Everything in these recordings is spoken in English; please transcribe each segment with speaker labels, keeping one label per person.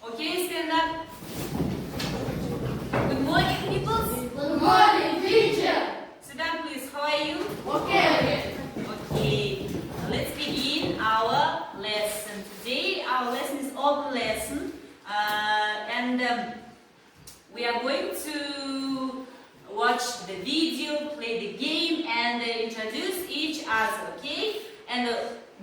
Speaker 1: Okay, stand up. Good morning, people.
Speaker 2: Good morning, teacher.
Speaker 1: Sit down, please. How are you?
Speaker 2: Okay.
Speaker 1: Okay. Let's begin our lesson. Today, our lesson is open lesson, and we are going to watch the video, play the game, and introduce each other. Okay? And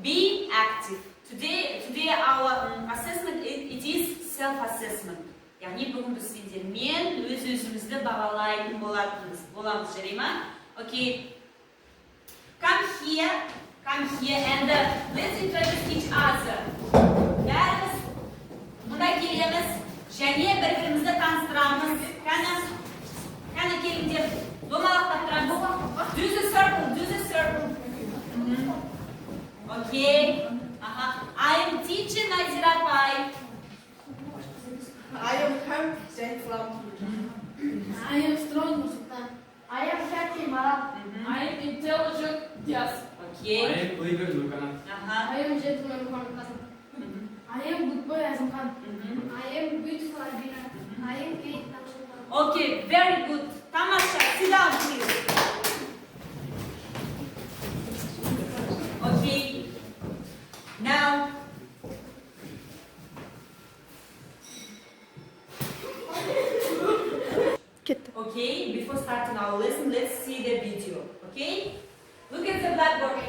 Speaker 1: be active. Today our assessment it is self-assessment. Yani бүгін біз сендермен өз-өзімізді бағалайтын боламыз, жарай ма? Okay. Come here and let's introduce each other. Бәріміз мұнда келеміз және бір-бірімізді таныстырамыз. Кәні келіңдер, домалақтап тұрамыз. Do the circle. Okay. I am teacher Nazira Pai.
Speaker 2: I am Hamid Zainflam. I am strong Sultan. I am Shaki Marat. I am intelligent Dias.
Speaker 1: Okay.
Speaker 3: I am Uyghur Nurkanat.
Speaker 2: I am gentleman Muhammad Qasim. I am good boy Azam Khan. I am beautiful Albina. I am Kate Sultan.
Speaker 1: Okay, very good. Tamasha, sit down please. Okay. Now, okay, before starting our lesson, let's see the video. Okay? Look at the blackboard.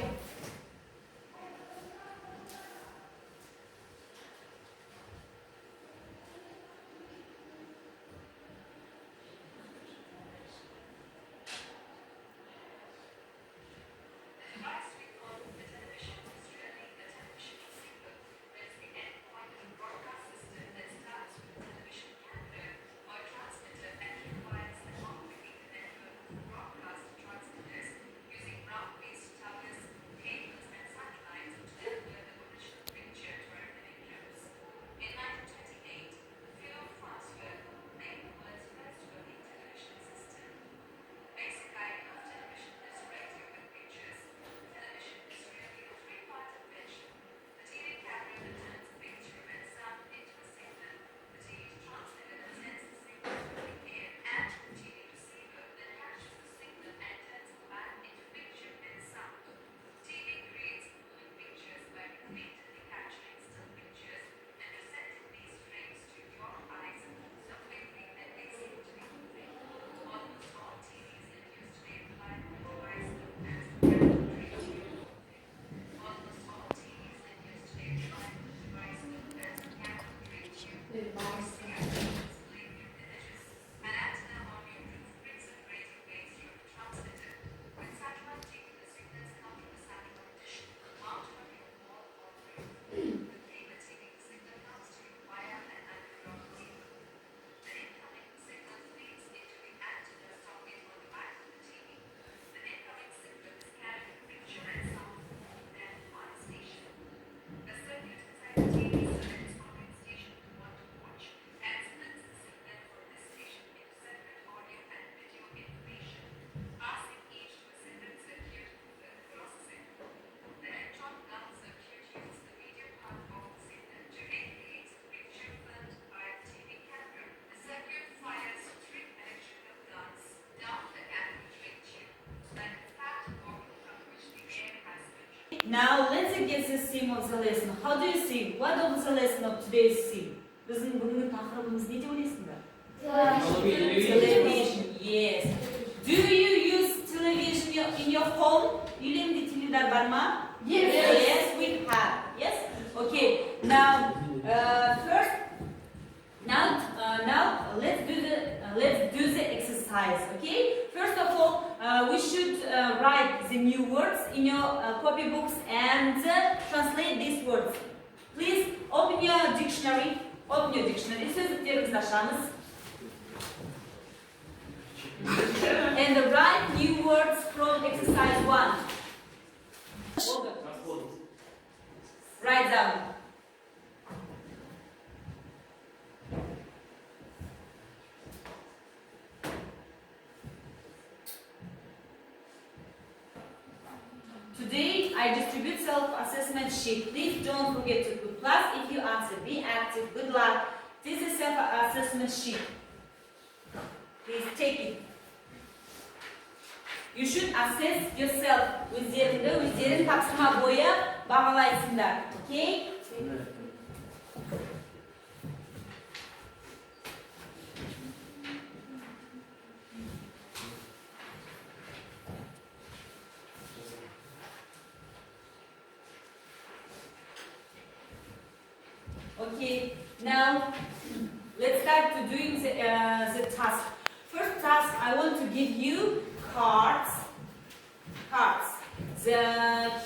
Speaker 1: Now let's get the theme of the lesson. How do you think? What is the lesson of today's theme? Біздің бүгінгі тақырыбымыз не деп ойлайсыңдар? Television. Yes. Do you use television in your home? Үйленде теледидар бар ма?
Speaker 2: Yes.
Speaker 1: Yes, we have. Yes. Okay. Now, let's do the exercise. Okay. First of all, we should write the new words in your copybooks and translate these words. Please open your dictionary. Сөздіктеріңізді ашамыз. And write new words from exercise 1. Write down. Today I distribute self-assessment assessment sheet. Please don't forget to put plus if you answer. Be active. Good luck. This is self-assessment sheet. Please take it. You should assess yourself. Өздерін тапсырма бойы бағалайсыңдар. Okay? Okay, now let's start to doing the task. First task, I want to give you cards.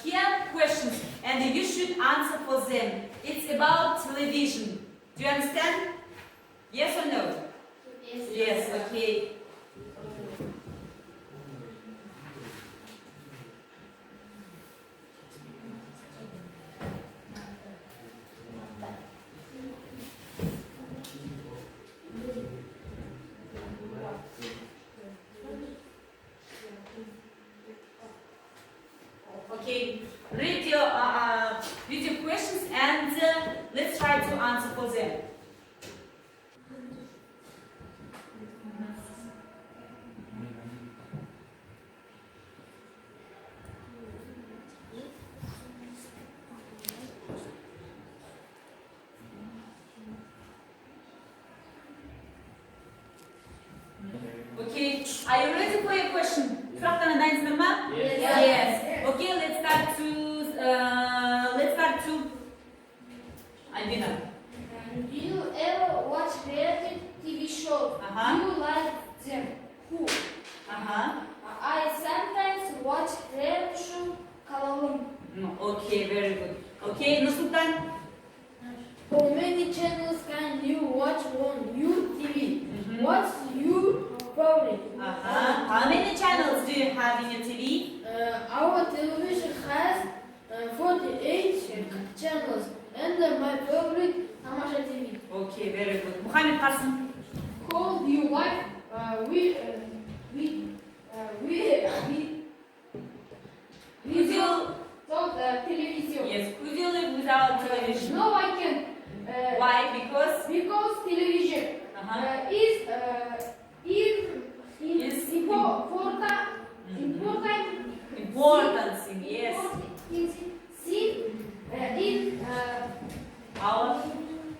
Speaker 1: Here questions, and you should answer for them. It's about television. Do you understand? Yes or no?
Speaker 2: Yes.
Speaker 1: Yes. Okay. Okay, read your questions and let's try to answer for them. Okay, are you ready for your question? Сұрақтарына дайынсыңдар ма? Yes. Okay, let's start to Albina.
Speaker 2: Do you ever watch reality TV shows? Do you like them? Who? I sometimes watch reality show Kalalum.
Speaker 1: Okay, very good. Okay, Nursultan.
Speaker 2: How many channels can you watch on your TV? What's your favorite?
Speaker 1: How many channels do you have in your TV?
Speaker 2: Our television has 48 channels, and my favorite Tamasha TV.
Speaker 1: Okay, very good. Muhammad Qasim.
Speaker 2: How do you like television?
Speaker 1: Yes, could you live without television?
Speaker 2: No, I can't.
Speaker 1: Why? Because
Speaker 2: Television is
Speaker 1: important thing. Yes.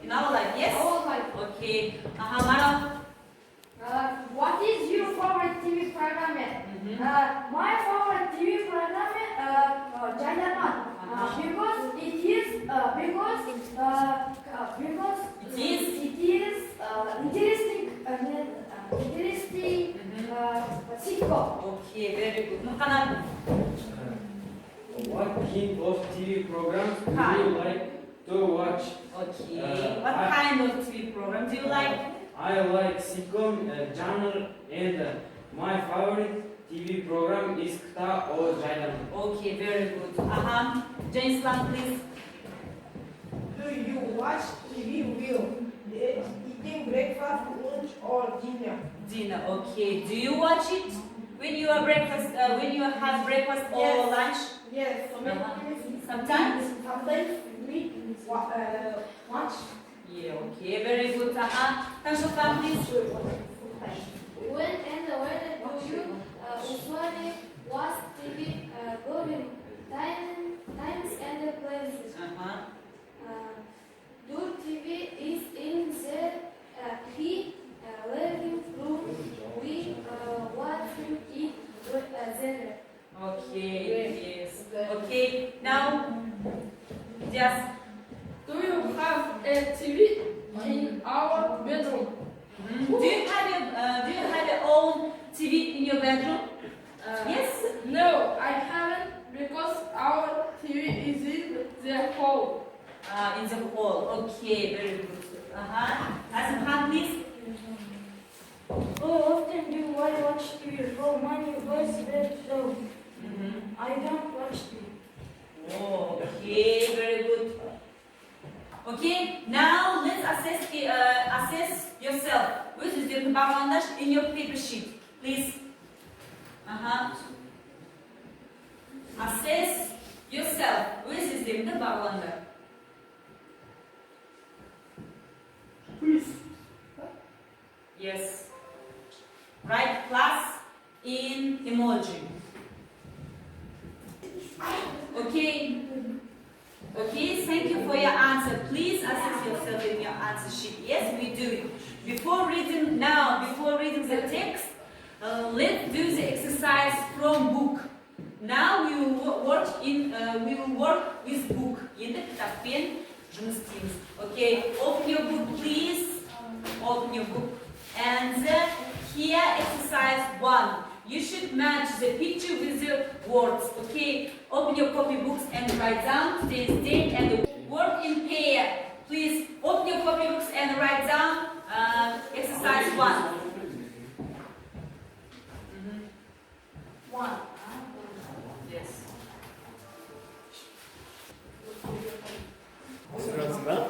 Speaker 1: In our life. Yes.
Speaker 2: Our life.
Speaker 1: Okay. Mara.
Speaker 2: What is your favorite TV program? My favorite TV program is Jaidaman. Because it is interesting sitcom.
Speaker 1: Okay, very good. Muhammad.
Speaker 3: What kind of TV programs do you like to watch?
Speaker 1: Okay. What kind of TV program do you like?
Speaker 3: I like sitcom genre, and my favorite TV program is Kta or Jaidan.
Speaker 1: Okay, very good. James Lang, please.
Speaker 4: Do you watch TV while eating breakfast, lunch, or dinner?
Speaker 1: Dinner. Okay. Do you watch it when you are breakfast? When you have breakfast or
Speaker 4: Yes.
Speaker 1: lunch?
Speaker 4: Yes.
Speaker 1: Sometimes.
Speaker 4: Sometimes we watch.
Speaker 1: Yeah. Okay. Very good. Tanshofan, please.
Speaker 2: When do you usually watch TV during times and places? Your TV is in the living room. We watch it there.
Speaker 1: Okay. Yes. Okay. Now, just.
Speaker 2: Do you have a TV in our bedroom?
Speaker 1: Do you have your own TV in your bedroom? Yes.
Speaker 2: No, I haven't because our TV is in the hall.
Speaker 1: In the hall. Okay. Very good. Azim Khan, please.
Speaker 2: How often do you watch TV? How many boys there show? I don't watch TV.
Speaker 1: Oh, okay, very good. Okay, now let's assess yourself. Which is the background in your paper sheet, please. Assess yourself. Which is tizimde bağlandı.
Speaker 4: Plus.
Speaker 1: Yes. Write plus in emoji. Okay. Okay, thank you for your answer. Please assess yourself in your answer sheet. Yes, we do it. Before reading the text, let's do the exercise from book. Now we will work with book. Енді кітаппен жұмыс істейміз. Okay, open your book, please. Open your book. And here exercise 1. You should match the picture with the words. Okay, open your copybooks and write down today's date and the word in pair. Please open your copybooks and write down exercise 1.
Speaker 2: One.
Speaker 1: Yes.
Speaker 5: Sırasında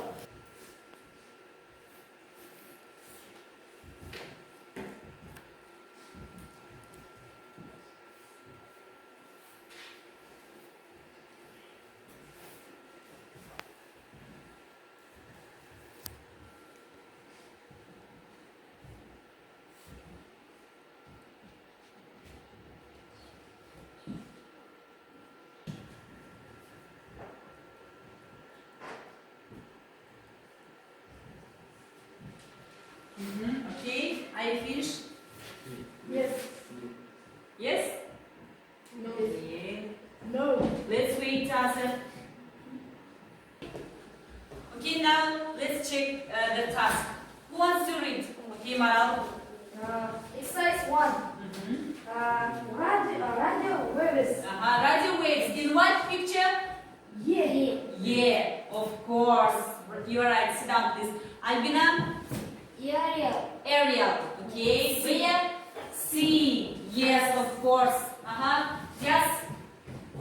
Speaker 1: Okay, are you finished?
Speaker 4: Yes.
Speaker 1: Yes?
Speaker 4: No.
Speaker 1: Yeah.
Speaker 4: No.
Speaker 1: Let's wait, Tasa. Okay, now let's check the task. Who wants to read? Okay, Maral.
Speaker 2: Exercise 1. Radio waves.
Speaker 1: Radio waves. In what picture?
Speaker 2: Yeah.
Speaker 1: Yeah, of course. You're right. Sit down, please. Albina?
Speaker 2: Ariel.
Speaker 1: Ariel. Okay. Where? C. Yes, of course. Yes.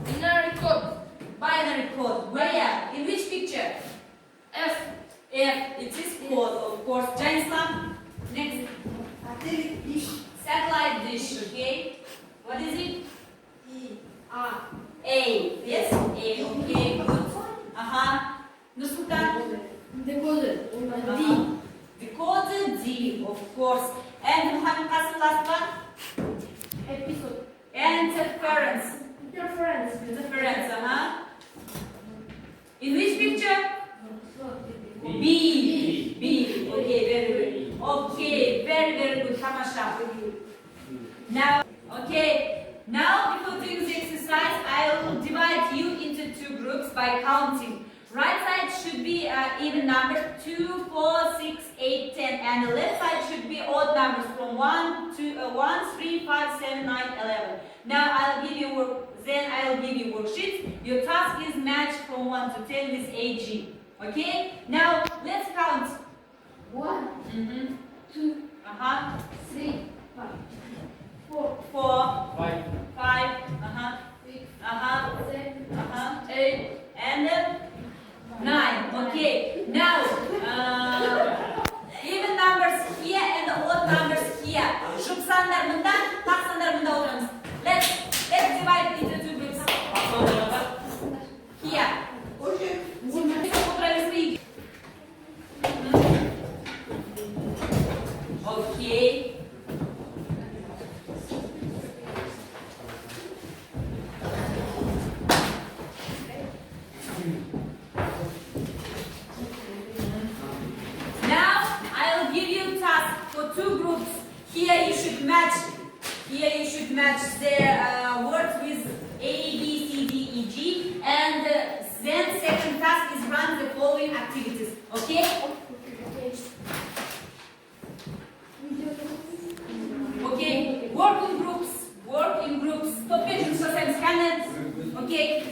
Speaker 2: Binary code.
Speaker 1: Binary code. Where? In which picture?
Speaker 2: F.
Speaker 1: F. It is code, of course. Janislam. Next.
Speaker 4: Satellite dish.
Speaker 1: Satellite dish. Okay. What is it?
Speaker 4: E.
Speaker 1: A. Yes. A. Okay. Good. Nursultan.
Speaker 2: Decoder.
Speaker 1: D. Decoder D. Of course. And Muhammad Qasim, last one.
Speaker 2: Episode.
Speaker 1: Interference.
Speaker 2: Interference.
Speaker 1: Interference. In which picture? B. B. Okay. Very good. Okay. Very good. Tamasha. Now. Okay. Now, before doing the exercise, I will divide you into two groups by counting. Right side should be even numbers 2, 4, 6, 8, 10, and the left side should be odd numbers from 1, 3, 5, 7, 9, 11. Now I'll give you worksheets. Your task is match from 1 to 10 with AG. Okay? Now let's count.
Speaker 2: 1, 2, 3, 4,
Speaker 1: 4,
Speaker 3: 5.
Speaker 1: 5,
Speaker 2: 6,
Speaker 1: 7,
Speaker 2: 7, 8,
Speaker 1: and 9. Okay. Now, even numbers here and odd numbers here. Şup sanlar bundan, tak sanlar bunda oturunuz. Let's divide it into two groups. Here. Okay. Now I'll give you task for two groups. Here you should match the words with A, B, C, D, E, G, and then second task is run the following activities. Okay? Okay. Work in groups. Topluca çalışıyorsanız kendiniz. Okay.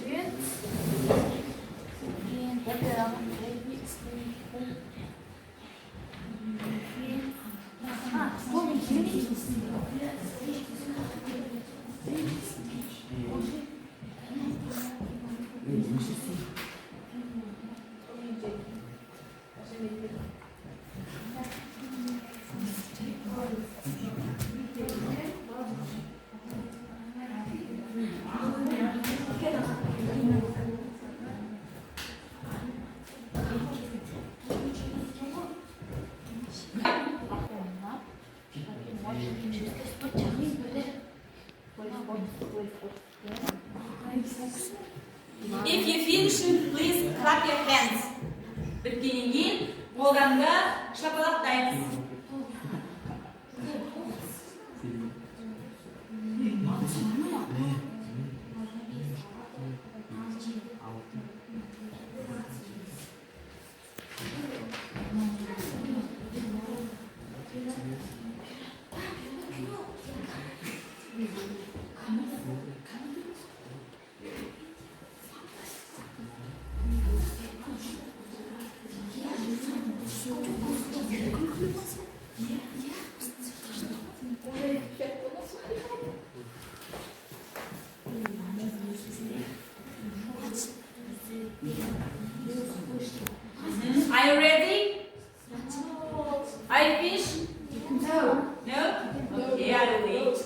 Speaker 2: Evet.
Speaker 1: If you finish, please clap your hands. Біткеннен кейін қолданды шапалақтаймыз. Are you ready? Are you finished?
Speaker 2: No.
Speaker 1: No? Okay, I'll wait.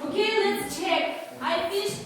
Speaker 1: Okay, let's check. I finished.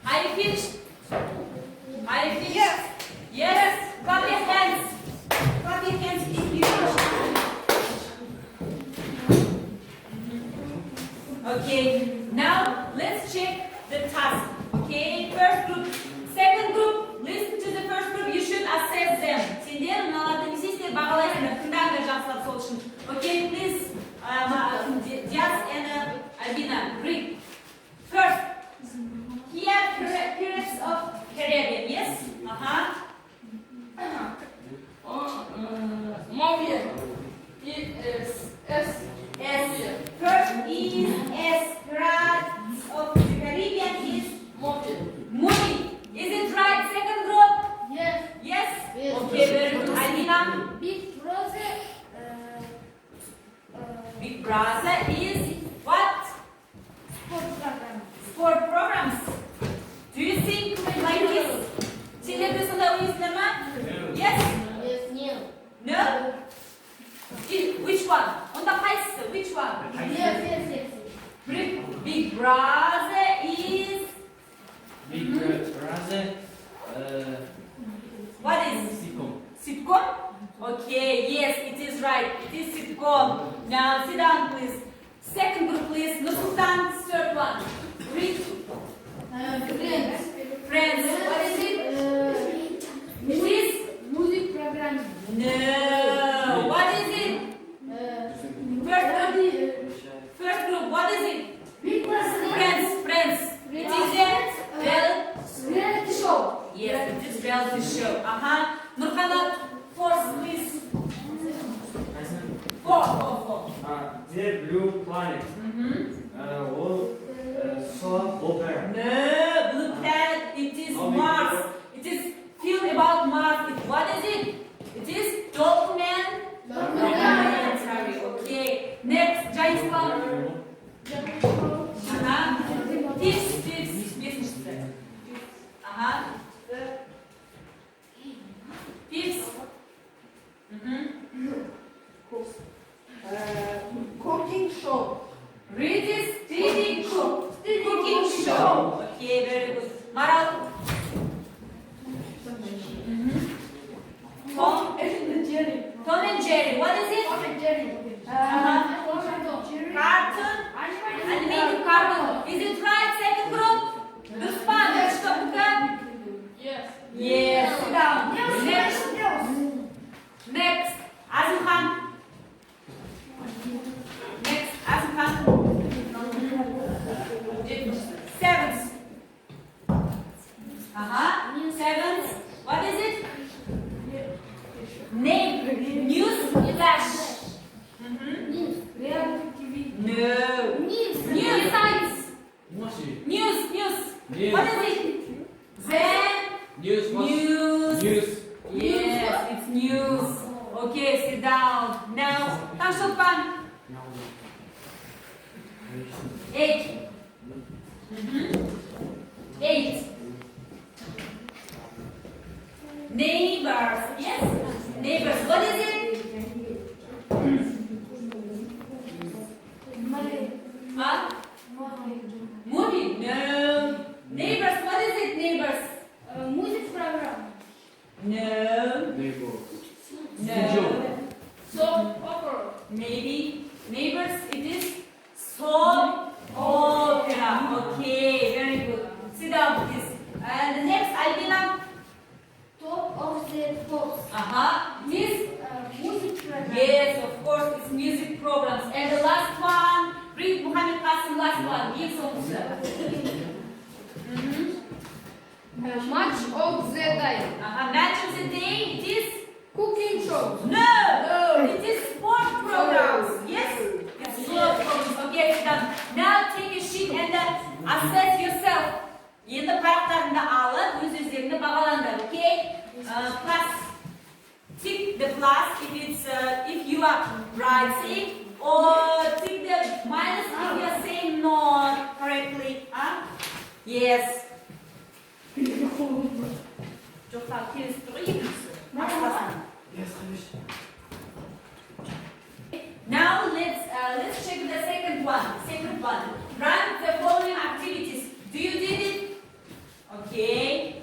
Speaker 1: Are you finished? Are you finished? Yes. Yes. Clap your hands. Clap your hands if you finished. Okay. Now let's check the task. Okay. First group. Second group. Listen to the first group. You should assess them. Сендер мыналарды не істейсіңдер, бағалайсыңдар. Тыңдаңдар жақсылап сол үшін. Okay, please. Diaz and Albina. Read. First. Here, Pirates of Caribbean, yes?
Speaker 4: Mauvier.
Speaker 2: S.
Speaker 1: S. First is S. Pirates of the Caribbean is
Speaker 2: Movie.
Speaker 1: movie. Is it right? Second group?
Speaker 2: Yes.
Speaker 1: Yes?
Speaker 2: Yes.
Speaker 1: Okay, very good. Alina?
Speaker 2: Big Brother.
Speaker 1: Big Brother is what?
Speaker 2: Sport program.
Speaker 1: Sport programs. Do you think like this? Телевизионda o'yinlarmi? Yes?
Speaker 2: Yes. New.
Speaker 1: No? Which one? Unda qaysisi? Which one?
Speaker 2: Yes.
Speaker 1: Big Brother is
Speaker 3: Big Brother
Speaker 1: what is?
Speaker 3: sitcom.
Speaker 1: Sitcom? Okay, yes, it is right. It is sitcom. Now sit down, please. Second group, please. Nursultan, third one. Read.
Speaker 2: Friends.
Speaker 1: Friends. What is it? It is?
Speaker 2: Music program.
Speaker 1: No. What is it? First group. What is it? Friends. It is a
Speaker 2: Reality show.
Speaker 1: yes, it is reality show. Nurkanat, fourth, please. Four.
Speaker 3: Their blue planet. All solar opera.
Speaker 1: No, blue planet. It is Mars. It is film about Mars. What is it? It is documentary. Okay. Next, Giant Star. Tips. Бесіншісі. Tips.
Speaker 4: Cooking show.
Speaker 1: Reading show. Cooking show. Okay, very good. Maral. Tom and Jerry. What is it? Cartoon. Animated cartoon. Is it right? Second group. Duspan. Что пока?
Speaker 2: Yes.
Speaker 1: Yes. Sit down. Next. Azim Khan. Seventh. Seventh. What is it? Name. News flash.
Speaker 2: Reality TV.
Speaker 1: No.
Speaker 2: News.
Speaker 1: News science. News. What is it? Then.
Speaker 3: News.
Speaker 1: Yes, it's news. Okay, sit down. Now, Tanshulpan. 8. 8. Neighbors. Yes? Neighbors. What is it? Huh? Movie. No. Neighbors. What is it? Neighbors.
Speaker 2: Music program.
Speaker 1: No. No.
Speaker 2: Soap opera.
Speaker 1: Maybe. Neighbors. It is soap opera. Okay. Very good. Sit down, please. And the next, Albina.
Speaker 2: Top of the Pops.
Speaker 1: This.
Speaker 2: Music program.
Speaker 1: Yes, of course, it's music programs. And the last one, read Muhammad Qasim, last one. Give some
Speaker 2: Match of the day.
Speaker 1: Match of the day, it is?
Speaker 2: Cooking show.
Speaker 1: No! It is sport programs. Yes? It's sport programs. Okay, it's done. Now take a sheet and assess yourself. Endi paraqlarni olib, o'z-o'zingni бағалаңдар, okay? Plus, tick the plus if you are writing, or tick the minus if you are saying not correctly. Yes. Жоқтар келесі тұр екіншісі. Now let's check the second one. Run the following activities. Do you did it? Okay.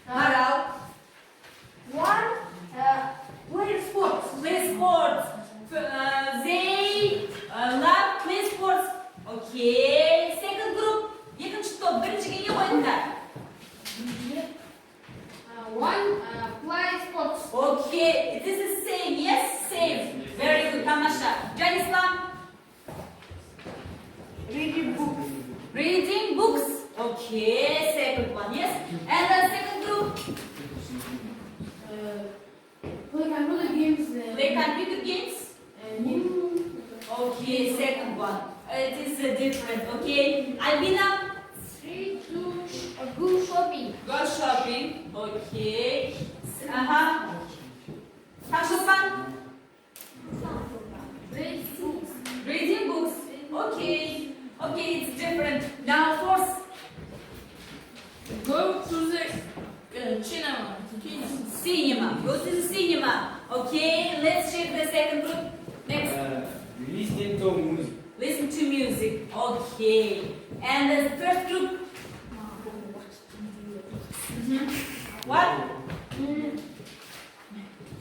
Speaker 1: Maral.
Speaker 2: 1. Play sports.
Speaker 1: Play sports. They love play sports. Okay. Second group. Екінші топ. Біріншіге не қойдыңдар?
Speaker 2: 1. Play sports.
Speaker 1: Okay. This is same. Yes, same. Very good. Tamasha. Janislam. Reading books. Okay. Second one. Yes. And the second group.
Speaker 2: Play computer games.
Speaker 1: Play computer games. one. It is different, okay? Albina,
Speaker 2: 3 to go shopping.
Speaker 1: go shopping, okay. Tashufan,
Speaker 2: Read books.
Speaker 1: reading books, okay. Okay, it's different. Now, force,
Speaker 4: Go to the cinema.
Speaker 1: cinema. Go to the cinema, okay? Let's check the second group. Next.
Speaker 3: Listen to music.
Speaker 1: Listen to music. Okay. And the first group. What?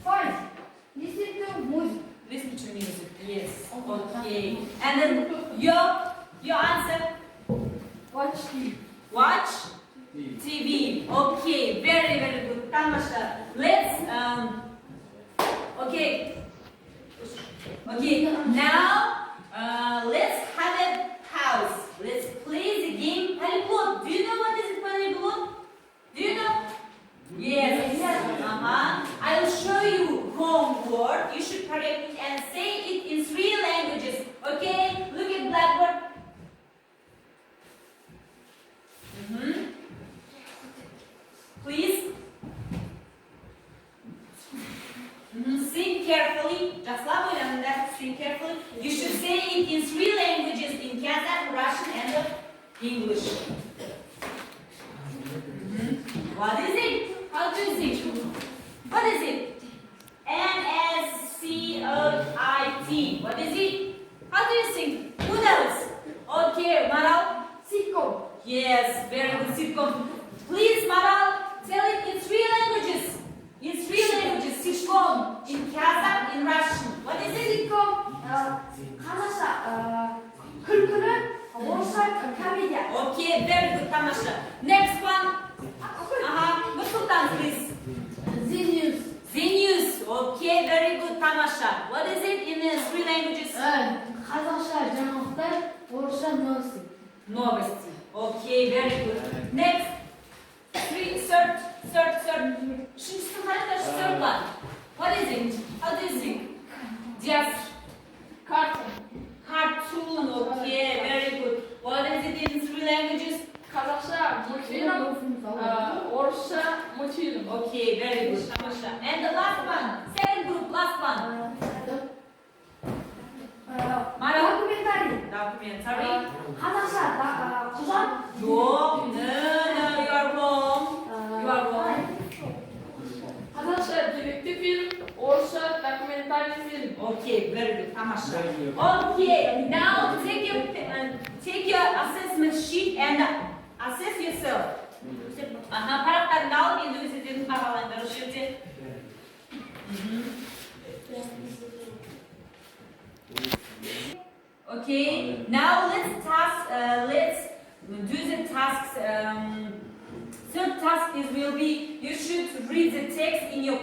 Speaker 2: 5. Listen to music.
Speaker 1: Listen to music. Yes. Okay. And then your answer.
Speaker 2: Watch TV.
Speaker 1: Watch TV. Okay. Very very good. Tamasha. Let's okay. Okay. Now let's have a house. Let's play the game polyglot. Do you know what is polyglot? Do you know? Yes. I will show you homework. You should correct it and say it in 3 languages. Okay? Look at blackboard. Please. Sing carefully. Just like that. Sing carefully. You should say it in 3 languages: in Kazakh, Russian, and English. What is it? How do you sing? What is it? NSCOIT. What is it? How do you sing? Who knows? Okay, Maral.
Speaker 2: Sitcom.
Speaker 1: Yes, very good sitcom. Please, Maral, tell it in 3 languages. In 3 languages. Sitcom. In Kazakh, in Russian. What is it?
Speaker 2: Sitcom. Kanasa. Kırkırı. Borsa. Komedya.
Speaker 1: Okay, very good, Tamasha. Next one. Sultan, please.
Speaker 2: The news.
Speaker 1: The news. Okay, very good, Tamasha. What is it in 3 languages?
Speaker 2: Қазақша жаңалықтар. Орысша новости.
Speaker 1: Новости. Okay, very good. Next. Third. Third one. What is it? How do you sing? Just
Speaker 2: Cartoon.
Speaker 1: cartoon. Okay, very good. What is it in 3 languages?
Speaker 4: Қазақша мультфильм, орысша мультфильм.
Speaker 1: Okay, very good, Tamasha. And the last one. Second group, last one. Mara.
Speaker 2: Documentary.
Speaker 1: Documentary.
Speaker 2: Қазақша құжат.
Speaker 1: No, you are wrong. You are wrong.
Speaker 4: Қазақша деректі фильм, орысша документальный фильм.
Speaker 1: Okay, very good, Tamasha. Okay, now take your assessment sheet and assess yourself. Парақтарыңды алып, енді өздеріңіз бағалаңдар осы жерде. Okay, now let's do the tasks. Third task will be you should read the text in your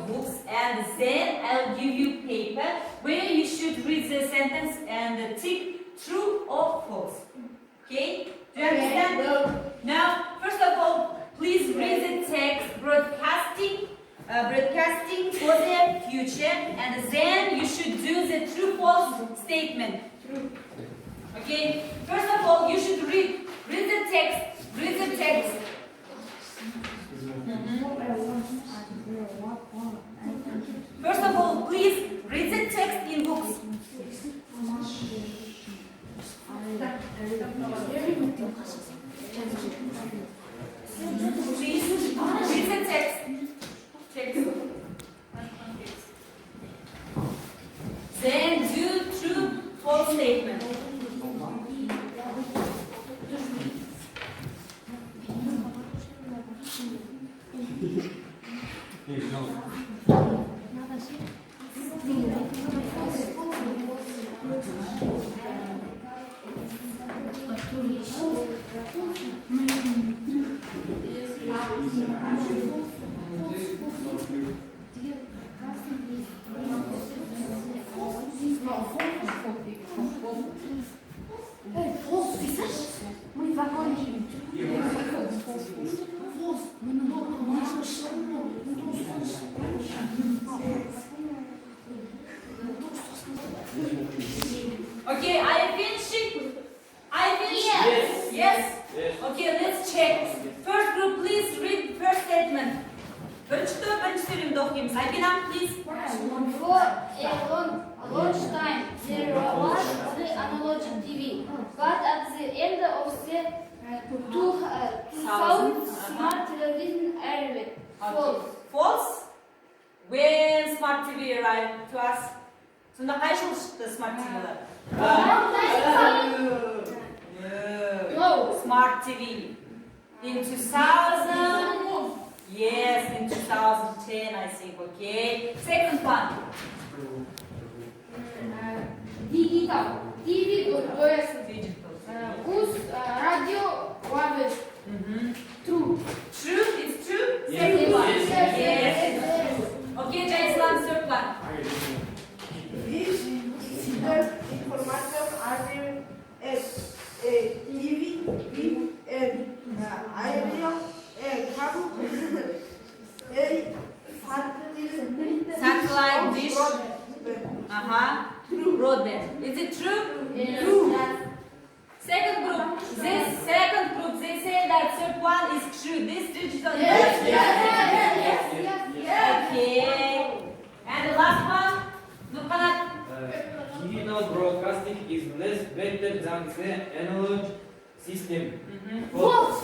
Speaker 1: books, and then I'll give you paper where you should read the sentence and tick true or false. Okay? Do you understand? Now, first of all, please read the text broadcasting for the future, and then you should do the true-false statement. True. Okay. First of all, you should read the text. Read the text. First of all, please read the text in books. Please read the text. Then do true false statement. Okay, are you finishing? Are you finishing?
Speaker 3: Yes.
Speaker 1: Yes?
Speaker 3: Yes.
Speaker 1: Okay, let's check. First group, please read the first statement. Birinchi söyleyeyim okuyayım. Albina, please.
Speaker 2: For a long time, there was the analog TV, but at the end of the 2000, smart television arrived. False.
Speaker 1: False. When smart TV arrived to us. Sonunda kaç yıl çıktı smart TV'ler?
Speaker 2: No.
Speaker 1: Smart TV. In 2000. Yes, in 2010, I think. Okay. Second one.
Speaker 2: Digital. TV doyası.
Speaker 1: Digital.
Speaker 2: Uz radio vardır. True.
Speaker 1: True. It's true.
Speaker 3: Yes.
Speaker 1: Second one.
Speaker 2: Yes.
Speaker 1: Yes. Okay, Jaislam, third one.
Speaker 5: This information are TV with aerial cable,
Speaker 1: Satellite dish. Broadband. Is it true?
Speaker 2: Yes.
Speaker 1: True. Second group. This second group, they say that third one is true. This digital. Okay. And the last one. Nurkanat.
Speaker 3: Digital broadcasting is less better than the analog system.
Speaker 2: False.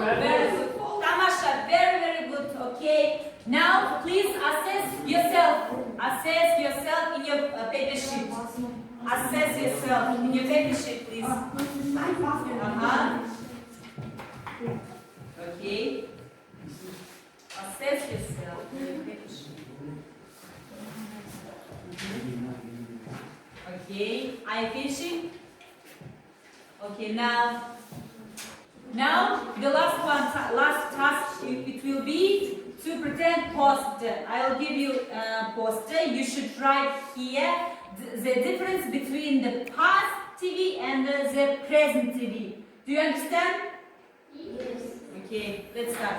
Speaker 1: Very good. Tamasha, very good. Okay. Now, please assess yourself. Assess yourself in your paper sheet. Assess yourself in your paper sheet, please. Okay. Assess yourself in your paper sheet. Okay. Are you finishing? Okay. Now the last task. It will be to pretend poster. I will give you a poster. You should write here the difference between the past TV and the present TV. Do you understand?
Speaker 2: Yes.
Speaker 1: Okay, let's start.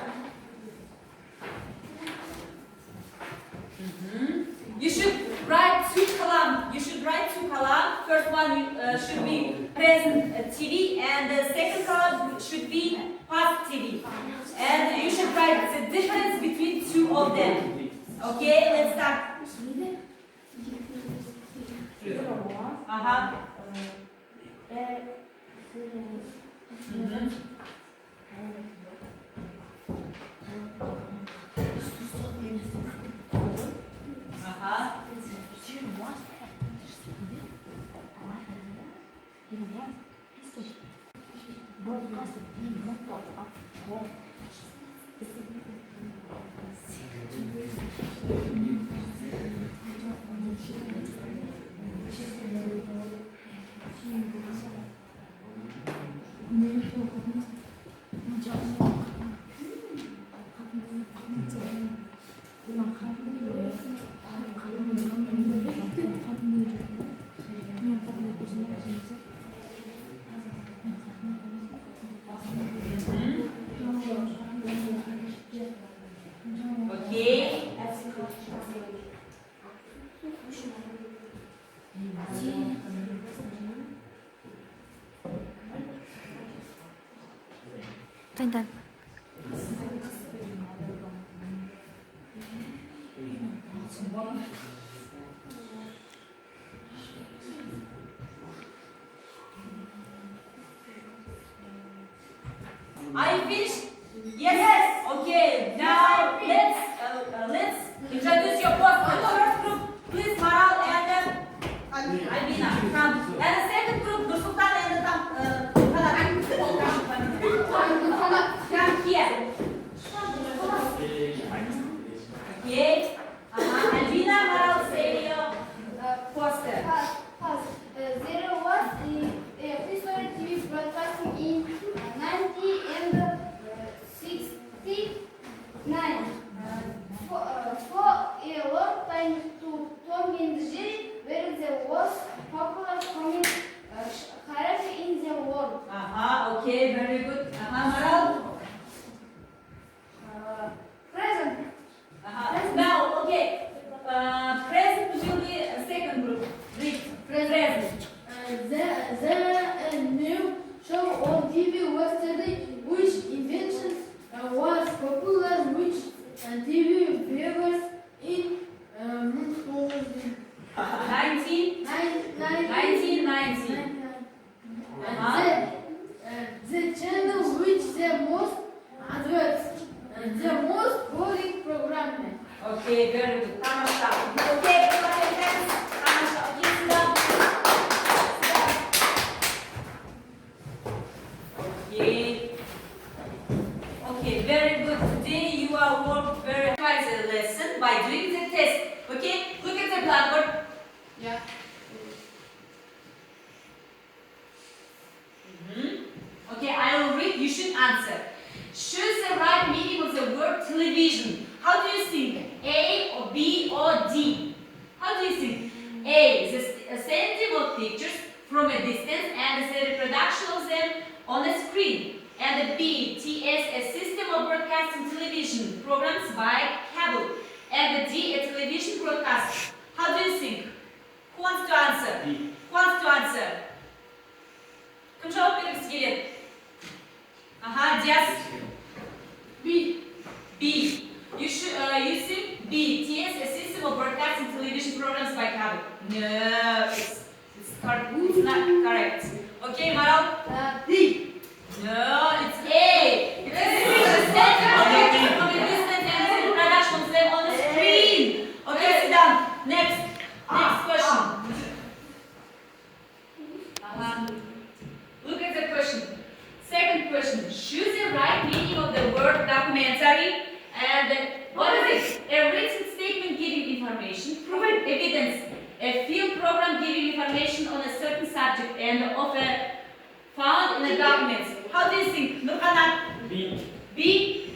Speaker 1: You should write two columns. First one should be present TV, and the second column should be past TV. And you should write the difference between two of them. Okay, let's start. Okay. Are you finished? Yes. Okay. Now let's introduce your poster. First group, please, Maral and Albina. Come. And the second group, Nursultan and come here. Okay. Albina, Maral, say your poster.
Speaker 2: There was a prehistoric TV broadcasting in 19 and 69. For a long time to Tom and Jerry, where there was popular comic character in the world.
Speaker 1: Okay, very good. Maral.
Speaker 2: Present.
Speaker 1: Now, okay. Present will be a second group. the reproduction of them on the screen. And the B, TS, a system of broadcasting television programs by cable. And the D, a television broadcast. How do you think? Who wants to answer?
Speaker 3: D.
Speaker 1: Who wants to answer? Kim cevap verir gelin? Aha, Diaz.
Speaker 4: B.
Speaker 1: B. You should you think B. TS, a system of broadcasting television programs by cable. No, it's not correct. Okay, Maral.
Speaker 5: D.
Speaker 1: No, it's A. It's a system of existence and reproduction of them on the screen. Okay, sit down. Next question. Look at the question. Second question. Choose the right meaning of the word documentary. And what is it? A written statement giving information, proven evidence, a field program giving information on a certain subject and of a found in a document. How do you think? Nurhanan?
Speaker 3: B.
Speaker 1: B.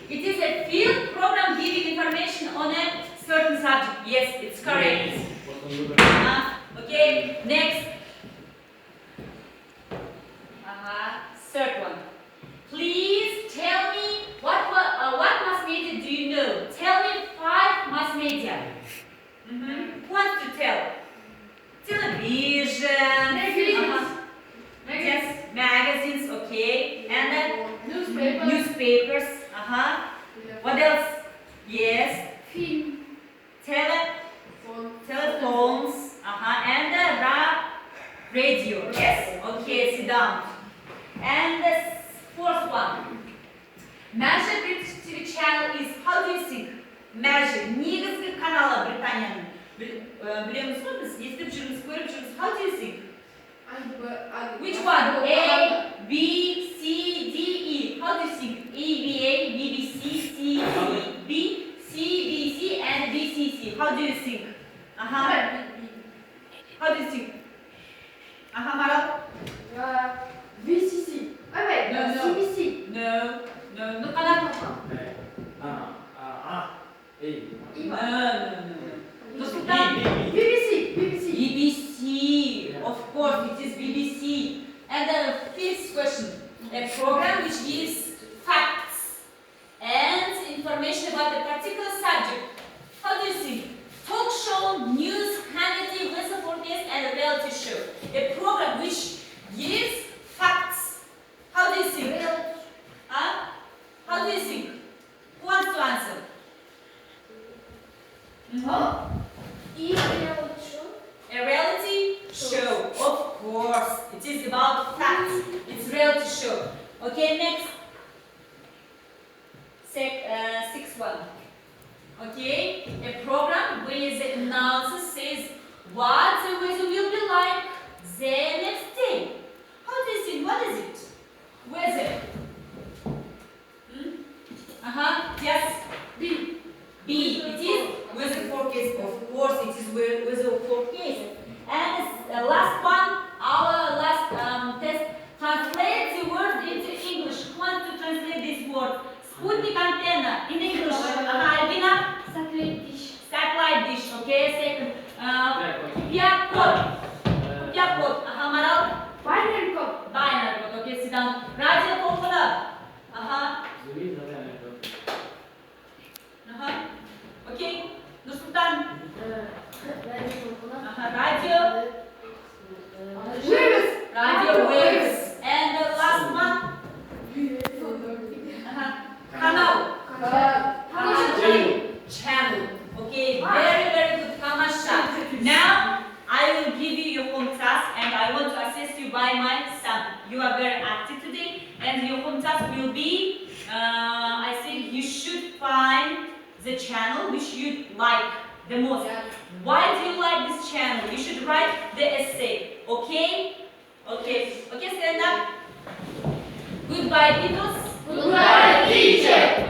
Speaker 1: It is a field program giving information on a certain subject. Yes, it's correct. Okay, next. Third one. Please tell me what mass media do you know? Tell me 5 mass media. Who wants to tell? Television.
Speaker 4: Magazines.
Speaker 1: Yes, magazines. Okay, and then
Speaker 4: Newspaper.
Speaker 1: newspapers. What else? Yes,
Speaker 2: Film.
Speaker 1: telephones. And the radio. Yes. Okay, sit down. And the fourth one. Measure British TV channel is, how do you think? Measure. Негізгі каналы Британияның. Білеміз ғой біз? Естіп жүрміз, көріп жүрміз. How do you think? Which one? A, B, C, D, E. How do you think? E, B, A, B, B, C, C, B, C, B, C, and B, C, C. How do you think? How do you think? Maral?
Speaker 5: VCC. Wait,
Speaker 1: No, no.
Speaker 5: CBC.
Speaker 1: No. Look at that. No. Nursultan?
Speaker 5: BBC.
Speaker 1: BBC. Of course, it is BBC. And the fifth question. A program which gives facts and information about a particular subject. How do you think? Talk show, news, comedy, weather forecast, and a reality show. A program which gives facts. How do you think? How do you think? Who wants to answer? A reality show. Of course. It is about facts. It's reality show. Okay, next. Sixth one. Okay, a program where the announcer says what the weather will be like the next day. How do you think? What is it? Weather. Yes. B. It is weather forecast. Of course, it is weather forecast. And the last one, our last test. Translate the word into English. Who wants to translate this word? Sputnik antenna in English. Albina.
Speaker 2: Satellite dish.
Speaker 1: Satellite dish. Okay. Second. Piak code. Maral.
Speaker 5: Binary code.
Speaker 1: Binary code. Okay. Sit down. Radio popular. Okay. Nursultan. Radio.
Speaker 5: Waves.
Speaker 1: Radio waves. And the last one. Canal. Channel. Okay, very good, Tamasha. Now, I will give you your home task and I want to assess you by my sample. You are very active today and your home task will be, I think you should find the channel which you like the most. Why do you like this channel? You should write the essay, okay? Okay, stand up. Goodbye, Beatles.
Speaker 2: Goodbye, teacher.